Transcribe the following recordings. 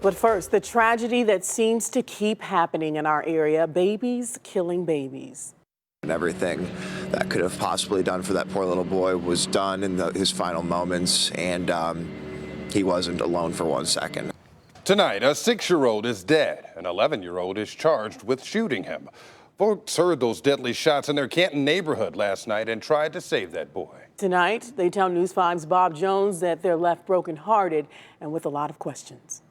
But first, the tragedy that seems to keep happening in our area, babies killing babies. And everything that could have possibly done for that poor little boy was done in his final moments, and he wasn't alone for 1 second. Tonight, a 6-year-old is dead. An 11-year-old is charged with shooting him. Folks heard those deadly shots in their Canton neighborhood last night and tried to save that boy. Tonight, they tell News 5's Bob Jones that they're left brokenhearted and with a lot of questions.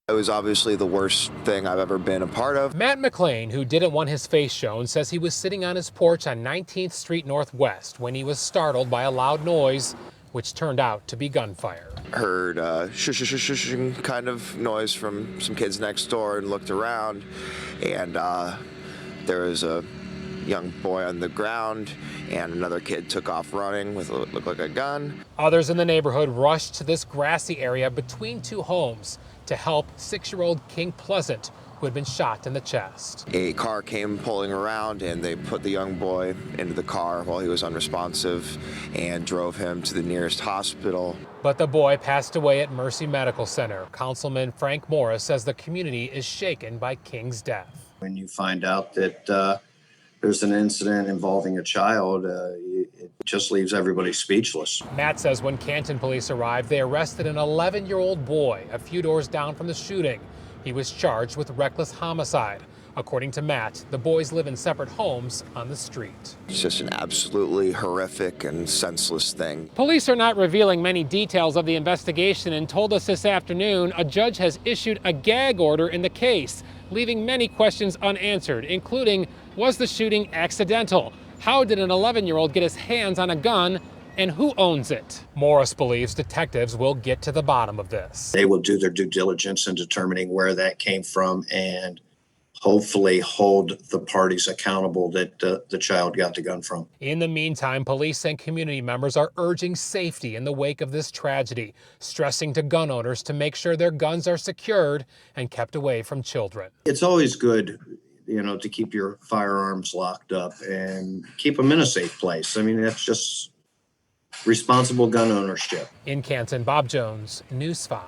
It was obviously the worst thing I've ever been a part of. Matt McLean, who didn't want his face shown, says he was sitting on his porch on 19th Street Northwest when he was startled by a loud noise, which turned out to be gunfire. Heard shushing kind of noise from some kids next door and looked around, and there was a young boy on the ground, and another kid took off running with what looked like a gun. Others in the neighborhood rushed to this grassy area between two homes to help 6-year-old King Pleasant, who had been shot in the chest. A car came pulling around, and they put the young boy into the car while he was unresponsive and drove him to the nearest hospital. But the boy passed away at Mercy Medical Center. Councilman Frank Morris says the community is shaken by King's death. When you find out that there's an incident involving a child, it just leaves everybody speechless. Matt says when Canton police arrived, they arrested an 11-year-old boy a few doors down from the shooting. He was charged with reckless homicide. According to Matt, the boys live in separate homes on the street. It's just an absolutely horrific and senseless thing. Police are not revealing many details of the investigation and told us this afternoon a judge has issued a gag order in the case, leaving many questions unanswered, including, was the shooting accidental? How did an 11-year-old get his hands on a gun? And who owns it? Morris believes detectives will get to the bottom of this. They will do their due diligence in determining where that came from and hopefully hold the parties accountable that the child got the gun from. In the meantime, police and community members are urging safety in the wake of this tragedy, stressing to gun owners to make sure their guns are secured and kept away from children. It's always good, to keep your firearms locked up and keep them in a safe place. I mean, that's just responsible gun ownership. In Canton, Bob Jones, News 5.